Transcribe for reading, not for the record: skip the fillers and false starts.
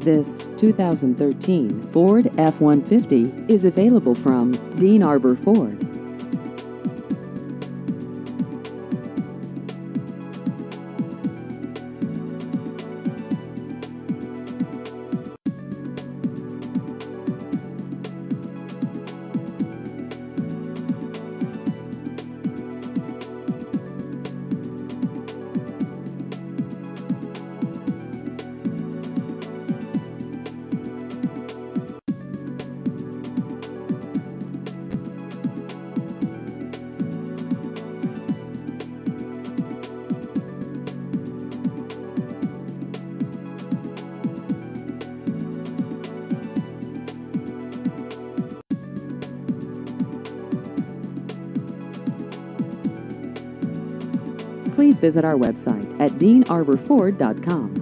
This 2013 Ford F-150 is available from Dean Arbour Ford. Please visit our website at deanarbourford.com.